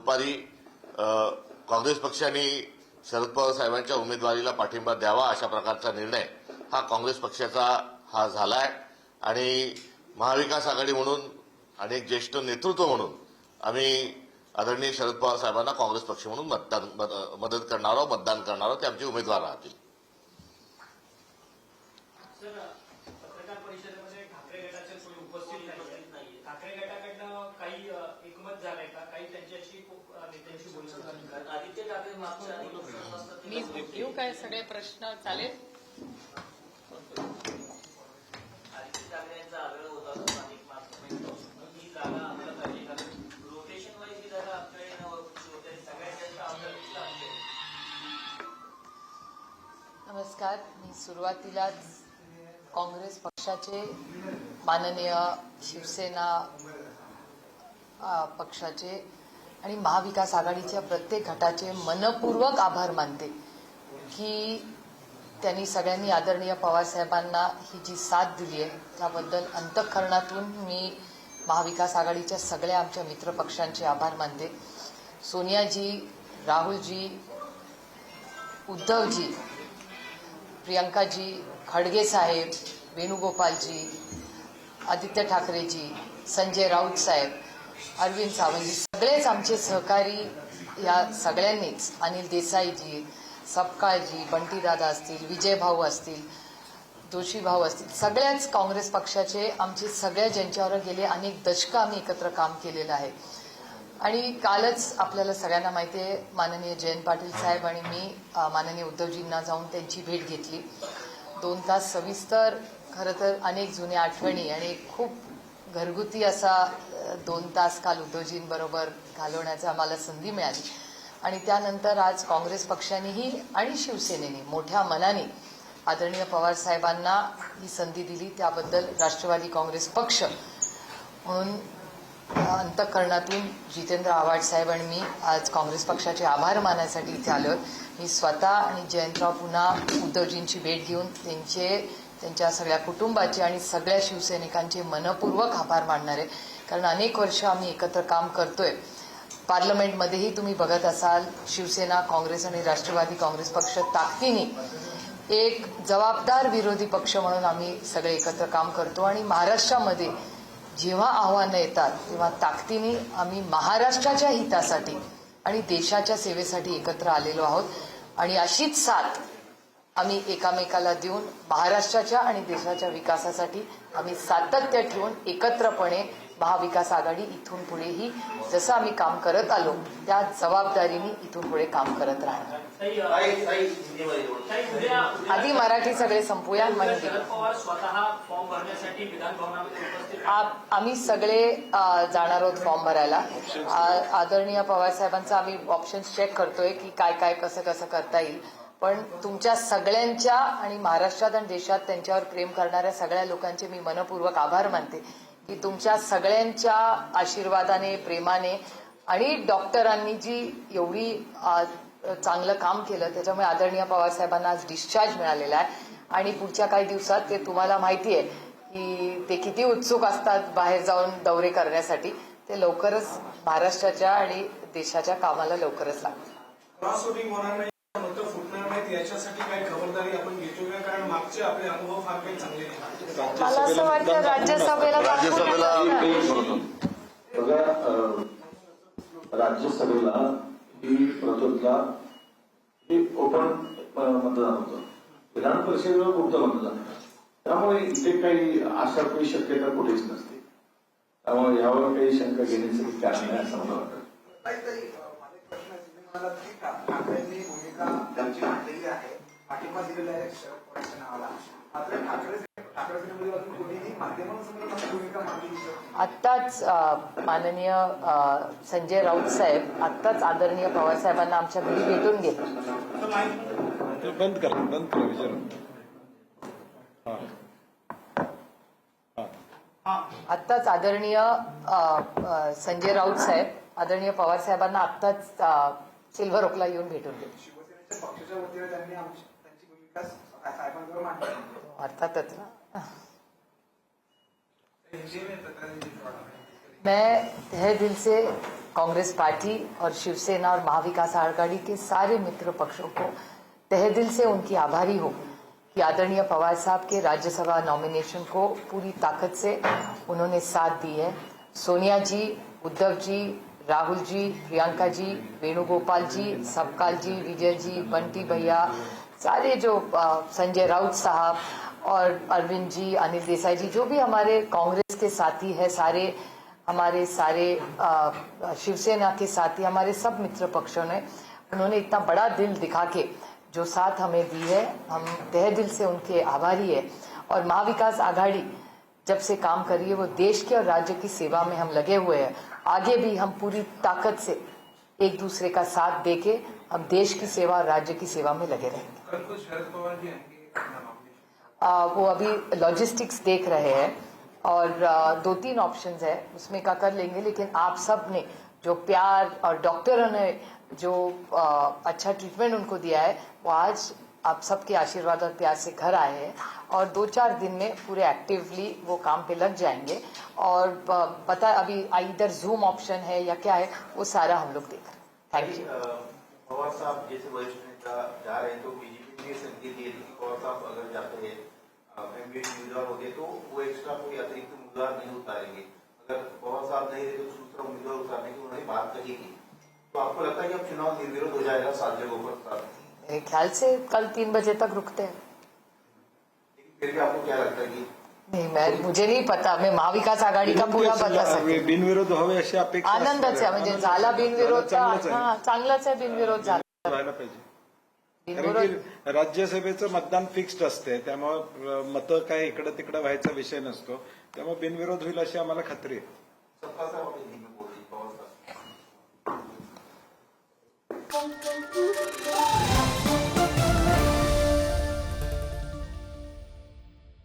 दुपारी काँग्रेस पक्षाने शरद पवार साहेबांच्या उमेदवारीला पाठिंबा द्यावा अशा प्रकारचा निर्णय हा काँग्रेस पक्षाचा हा झालाय आणि महाविकास आघाडी म्हणून आणि एक ज्येष्ठ नेतृत्व म्हणून आम्ही आदरणीय शरद पवार साहेबांना काँग्रेस पक्ष म्हणून मदत करणार आहोत, मतदान करणार आहोत. ते आमचे उमेदवार राहतील. पत्रकार परिषदेमध्ये ठाकरे गटाचे कोणी उपस्थित नाही. ठाकरे गटाकडनं काही एकमत झालंय का? काही त्यांच्याशी नेत्यांशी बोलणं? आदित्य ठाकरे मागच्या मी घेऊ काय सगळे प्रश्न चालेल? आदित्य ठाकरे यांचा आग्रह होता स्थानिक ही जागा आम्हाला पाहिजे, कारण रोटेशन वाईज ही जागा आपल्याकडे सगळ्यात जास्त आमदार असते. नमस्कार. मी सुरुवातीलाच काँग्रेस पक्षाचे माननीय शिवसेना पक्षाचे आणि महाविकास आघाडीच्या प्रत्येक गटाचे मनपूर्वक आभार मानते की त्यांनी सगळ्यांनी आदरणीय पवारसाहेबांना ही जी साथ दिली आहे त्याबद्दल अंतःकरणातून मी महाविकास आघाडीच्या सगळ्या आमच्या मित्रपक्षांचे आभार मानते. सोनियाजी, राहुलजी, उद्धवजी, प्रियंकाजी, खडगे साहेब, वेणुगोपालजी, आदित्य ठाकरेजी, संजय राऊत साहेब, अरविंद सावंतजी, सगळेच आमचे सहकारी या सगळ्यांनीच, अनिल देसाईजी, सपकाळजी, बंटीदादा असतील, विजय भाऊ असतील, जोशी भाऊ असतील, सगळ्याच काँग्रेस पक्षाचे आमचे सगळ्या ज्यांच्यावर गेले अनेक दशकं आम्ही एकत्र काम केलेलं आहे. आणि कालच आपल्याला सगळ्यांना माहिती आहे माननीय जयंत पाटील साहेब आणि मी माननीय उद्धवजींना जाऊन त्यांची भेट घेतली. 2 तास सविस्तर, खरं तर अनेक जुन्या आठवणी आणि खूप घरगुती असा 2 तास काल उद्धवजींबरोबर घालवण्याची आम्हाला संधी मिळाली. आणि त्यानंतर आज काँग्रेस पक्षानेही आणि शिवसेनेने मोठ्या मनाने आदरणीय पवार साहेबांना ही संधी दिली त्याबद्दल राष्ट्रवादी काँग्रेस पक्ष म्हणून अंतःकरणातून जितेंद्र आव्हाड साहेब आणि मी आज काँग्रेस पक्षाचे आभार मानण्यासाठी इथे आलो. मी स्वतः आणि जयंतराव पुन्हा उद्धवजींची भेट घेऊन त्यांच्या सगळ्या कुटुंबाचे आणि सगळ्या शिवसैनिकांचे मनपूर्वक आभार मानणार आहे. कारण अनेक वर्ष आम्ही एकत्र काम करतोय. पार्लमेंटमध्येही तुम्ही बघत असाल शिवसेना, काँग्रेस आणि राष्ट्रवादी काँग्रेस पक्ष ताकदीने एक जबाबदार विरोधी पक्ष म्हणून आम्ही सगळे एकत्र काम करतो. आणि महाराष्ट्रामध्ये जेव्हा आव्हानं येतात तेव्हा ताकदीने आम्ही महाराष्ट्राच्या हितासाठी आणि देशाच्या सेवेसाठी एकत्र आलेलो आहोत. आणि अशीच साथ आम्ही एकामेकाला देऊन महाराष्ट्राच्या आणि देशाच्या विकासासाठी आम्ही सातत्य ठेवून एकत्रपणे महाविकास आघाडी इथून पुढेही जसं आम्ही काम करत आलो त्या जबाबदारीने इथून पुढे काम करत राहणार. आधी मराठी सगळे संपूया. आम्ही सगळे जाणार आहोत फॉर्म भरायला. आदरणीय पवार साहेबांचा आम्ही ऑप्शन्स चेक करतोय की काय काय कसं कसं करता येईल. पण तुमच्या सगळ्यांच्या आणि महाराष्ट्रात आणि देशात त्यांच्यावर प्रेम करणाऱ्या सगळ्या लोकांचे मी मनपूर्वक आभार मानते की तुमच्या सगळ्यांच्या आशीर्वादाने, प्रेमाने आणि डॉक्टरांनी जी एवढी चांगलं काम केलं त्याच्यामुळे आदरणीय पवार साहेबांना आज डिस्चार्ज मिळालेला आहे. आणि पुढच्या काही दिवसात ते तुम्हाला माहिती आहे की ते किती उत्सुक असतात बाहेर जाऊन दौरे करण्यासाठी. ते लवकरच महाराष्ट्राच्या आणि देशाच्या कामाला लवकरच लागतात. याच्यासाठी काही खबरदारी आपण घेतो का? कारण मागचे आपले अनुभव फार काही चांगले नाही. मला असं वाटतं राज्यसभेला ही प्रथमला ही ओपन मतदान होतं. विधान परिषदेवर गुप्त मतदान. त्यामुळे इथे काही आशा काही शक्यता कुठेच नसते. त्यामुळे यावर काही शंका घेण्याचं कारण नाही असं मला वाटतं. ठाकरेंनी भूमिका त्यांची मांडलेली आहे, पाठिंबा दिलेला आहे शरद पवारांच्या नावाला. मात्र ठाकरे सेनेमध्ये कोणीही माध्यमांसमोर भूमिका मांडली. आत्ताच माननीय संजय राऊत साहेब आत्ताच आदरणीय पवार साहेबांना आमच्या घरी भेटून गेले. बंद करा विचार. आत्ताच आदरणीय संजय राऊत साहेब आदरणीय पवार साहेबांना आत्ताच सिल्व्हर ओकला येऊन भेटून गेले. शिवसेनेच्या पक्षाच्या वतीने त्यांनी त्यांची भूमिका साहेबांवर मांडली. अर्थातच ना. मैं तहे दिल से कांग्रेस पार्टी और शिवसेना और महाविकास आघाड़ी के सारे मित्र पक्षों को तहे दिल से उनकी आभारी हूँ कि आदरणीय पवार साहब के राज्यसभा नॉमिनेशन को पूरी ताकत से उन्होंने साथ दी है। सोनिया जी, उद्धव जी, राहुल जी, प्रियंका जी, वेणुगोपाल जी, सबकाल जी, विजय जी, बंटी भैया, सारे जो संजय राउत साहब और अरविंद जी, अनिल देसाई जी, जो भी हमारे कांग्रेस के साथी है, हमारे सारे शिवसेना के साथी, हमारे सब मित्र पक्षों ने उन्होंने इतना बड़ा दिल दिखा के जो साथ हमें दी है, हम तहे दिल से उनके आभारी है। और महाविकास आघाड़ी जब से काम कर रही है वो देश के और राज्य की सेवा में हम लगे हुए हैं। आगे भी हम पूरी ताकत से एक दूसरे का साथ देके हम देश की सेवा और राज्य की सेवा में लगे रहेंगे। कल को शरद पवार जी आएंगे वो अभी लॉजिस्टिक्स देख रहे हैं और 2-3 ऑप्शंस है उसमें का कर लेंगे, लेकिन आप सब ने जो प्यार और डॉक्टरों ने जो अच्छा ट्रीटमेंट उनको दिया है वो आज आप सबके आशीर्वाद और प्यार से घर आए हैं और 2-4 दिन में पूरे एक्टिवली वो काम पे लग जाएंगे। और पता अभी इधर जूम ऑप्शन है या क्या है वो सारा हम लोग देख रहे हैं। Thank you. पवार साहब जैसे वरिष्ठ नेता जा रहे हैं तो बीजेपी ने संकेत दिए कि पवार साहब अगर जाते हैं एमपीएस उम्मीदवार होते तो वो एक्स्ट्रा कोई अतिरिक्त उम्मीदवार नहीं उतारेंगे। अगर पवार साहब नहीं रहे तो दूसरा उम्मीदवार उतारने की उन्होंने बात कही थी। तो आपको लगता है कि अब चुनाव निर्विरोध हो जाएगा 7 जगहों पर? मेरे ख्याल से कल 3 बजे तक रुकते हैं। लेकिन फिर भी आपको क्या लगता है कि नाही, मुझे नहीं पता, मैं महाविकास आघाड़ी का पूरा बता सकते। बिनविरोध व्हावे अशी अपेक्षा आनंदच आहे, म्हणजे झाला बिनविरोध चांगलंच आहे. हा चांगलाच आहे बिनविरोध झाला व्हायला पाहिजे. कारण बिनविरोध की राज्यसभेचं मतदान फिक्स्ड असते, त्यामुळे मतं काय इकडे तिकडे व्हायचा विषय नसतो, त्यामुळे बिनविरोध होईल अशी आम्हाला खात्री आहे. सबका साथ अपनी धीमे बोल रही पवार साहब?